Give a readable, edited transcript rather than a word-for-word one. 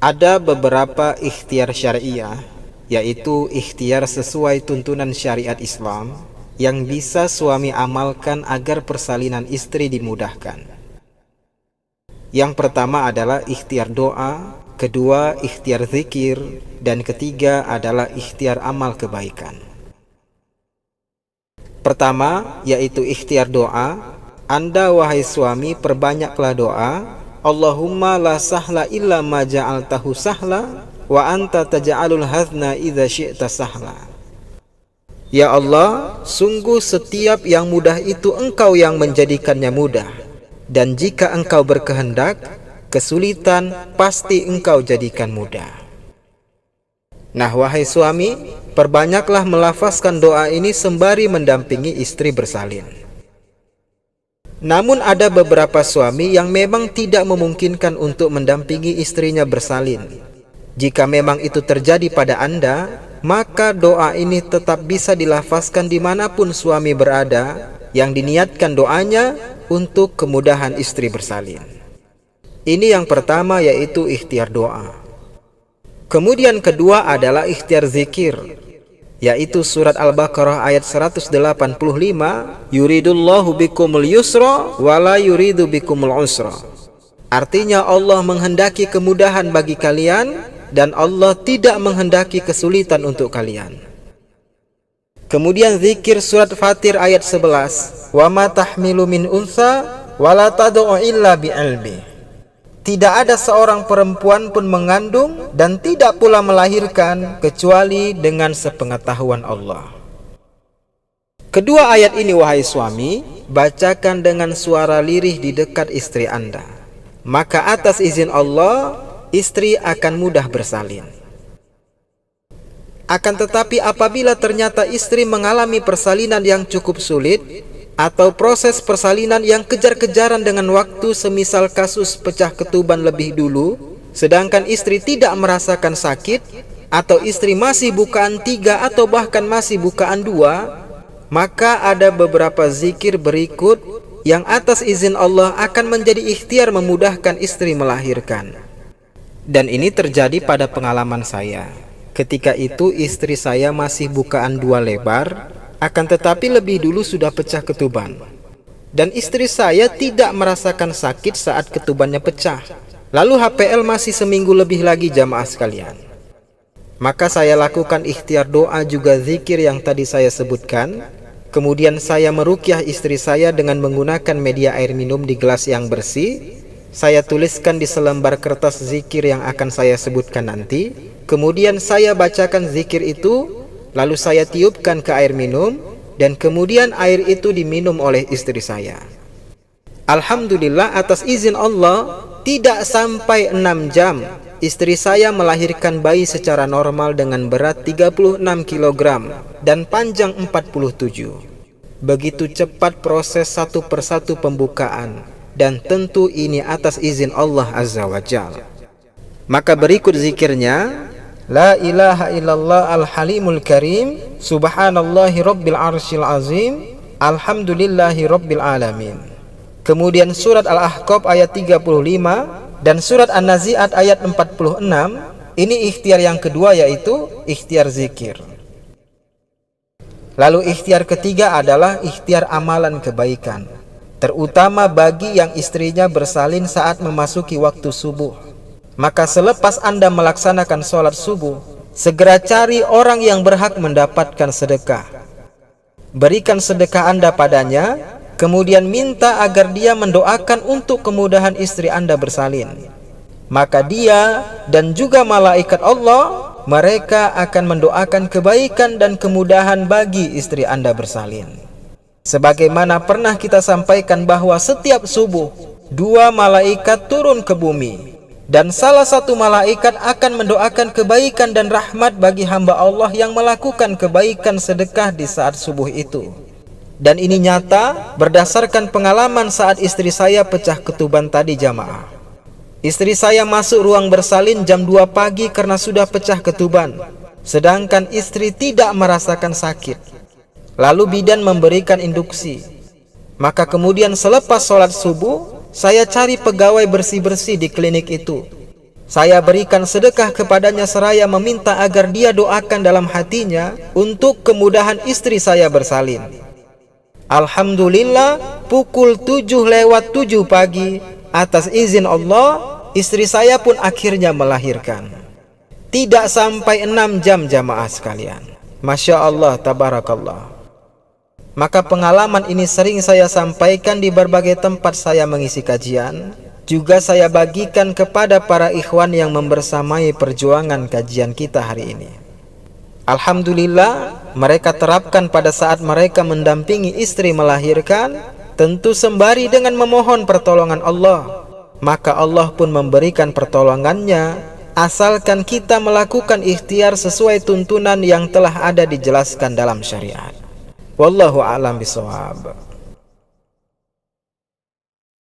Ada beberapa ikhtiar syariah, yaitu ikhtiar sesuai tuntunan syariat Islam, yang bisa suami amalkan agar persalinan istri dimudahkan. Yang pertama adalah ikhtiar doa, kedua ikhtiar zikir, dan ketiga adalah ikhtiar amal kebaikan. Pertama, yaitu ikhtiar doa. Anda wahai suami, perbanyaklah doa. Allahumma la sahla illa ma ja'altahu sahla wa anta taj'alul hazna idza syi'ta sahla. Ya Allah, sungguh setiap yang mudah itu Engkau yang menjadikannya mudah, dan jika Engkau berkehendak, kesulitan pasti Engkau jadikan mudah. Nah, wahai suami, perbanyaklah melafazkan doa ini sembari mendampingi istri bersalin. Namun ada beberapa suami yang memang tidak memungkinkan untuk mendampingi istrinya bersalin. Jika memang itu terjadi pada Anda, maka doa ini tetap bisa dilafazkan dimanapun suami berada, yang diniatkan doanya untuk kemudahan istri bersalin. Ini yang pertama, yaitu ikhtiar doa. Kemudian kedua adalah ikhtiar zikir, yaitu surat Al-Baqarah ayat 185, yuridullahu bikumul yusra wala yuridu bikumul usra. Artinya Allah menghendaki kemudahan bagi kalian dan Allah tidak menghendaki kesulitan untuk kalian. Kemudian zikir surat Fatir ayat 11, wa ma tahmilu min unsa wala tad'u illa bi'ilmi. Tidak ada seorang perempuan pun mengandung dan tidak pula melahirkan kecuali dengan sepengetahuan Allah. Kedua ayat ini, wahai suami, bacakan dengan suara lirih di dekat istri Anda. Maka atas izin Allah, istri akan mudah bersalin. Akan tetapi apabila ternyata istri mengalami persalinan yang cukup sulit, atau proses persalinan yang kejar-kejaran dengan waktu, semisal kasus pecah ketuban lebih dulu, sedangkan istri tidak merasakan sakit, atau istri masih bukaan 3 atau bahkan masih bukaan 2, maka ada beberapa zikir berikut yang atas izin Allah akan menjadi ikhtiar memudahkan istri melahirkan. Dan ini terjadi pada pengalaman saya. Ketika itu istri saya masih bukaan 2 lebar, akan tetapi lebih dulu sudah pecah ketuban. Dan istri saya tidak merasakan sakit saat ketubannya pecah. Lalu HPL masih seminggu lebih lagi, jamaah sekalian. Maka saya lakukan ikhtiar doa juga zikir yang tadi saya sebutkan. Kemudian saya meruqyah istri saya dengan menggunakan media air minum di gelas yang bersih. Saya tuliskan di selembar kertas zikir yang akan saya sebutkan nanti. Kemudian saya bacakan zikir itu, lalu saya tiupkan ke air minum, dan kemudian air itu diminum oleh istri saya. Alhamdulillah, atas izin Allah, tidak sampai 6 jam, istri saya melahirkan bayi secara normal dengan berat 36 kg dan panjang 47. Begitu cepat proses satu persatu pembukaan, dan tentu ini atas izin Allah Azza wa Jalla. Maka berikut zikirnya, la ilaha illallah al-halimul karim, subhanallahi rabbil arsyil azim, alhamdulillahi rabbil alamin. Kemudian surat Al-Ahqaf ayat 35 dan surat An-Nazi'at ayat 46. Ini ikhtiar yang kedua, yaitu ikhtiar zikir. Lalu ikhtiar ketiga adalah ikhtiar amalan kebaikan, terutama bagi yang istrinya bersalin saat memasuki waktu subuh. Maka selepas Anda melaksanakan sholat subuh, segera cari orang yang berhak mendapatkan sedekah. Berikan sedekah Anda padanya, kemudian minta agar dia mendoakan untuk kemudahan istri Anda bersalin. Maka dia dan juga malaikat Allah, mereka akan mendoakan kebaikan dan kemudahan bagi istri Anda bersalin. Sebagaimana pernah kita sampaikan bahwa setiap subuh, 2 malaikat turun ke bumi, dan salah satu malaikat akan mendoakan kebaikan dan rahmat bagi hamba Allah yang melakukan kebaikan sedekah di saat subuh itu. Dan ini nyata berdasarkan pengalaman saat istri saya pecah ketuban tadi, jamaah. Istri saya masuk ruang bersalin jam 2 pagi karena sudah pecah ketuban, sedangkan istri tidak merasakan sakit. Lalu bidan memberikan induksi. Maka kemudian selepas sholat subuh, saya cari pegawai bersih-bersih di klinik itu. Saya berikan sedekah kepadanya seraya meminta agar dia doakan dalam hatinya untuk kemudahan istri saya bersalin. Alhamdulillah, pukul 7:07 pagi, atas izin Allah, istri saya pun akhirnya melahirkan. Tidak sampai 6 jam jamaah sekalian. Masya Allah, tabarakallah. Maka pengalaman ini sering saya sampaikan di berbagai tempat saya mengisi kajian. Juga saya bagikan kepada para ikhwan yang membersamai perjuangan kajian kita hari ini. Alhamdulillah, mereka terapkan pada saat mereka mendampingi istri melahirkan, tentu sembari dengan memohon pertolongan Allah. Maka Allah pun memberikan pertolongannya, asalkan kita melakukan ikhtiar sesuai tuntunan yang telah ada dijelaskan dalam syariat. Wallahu a'lam bishawab.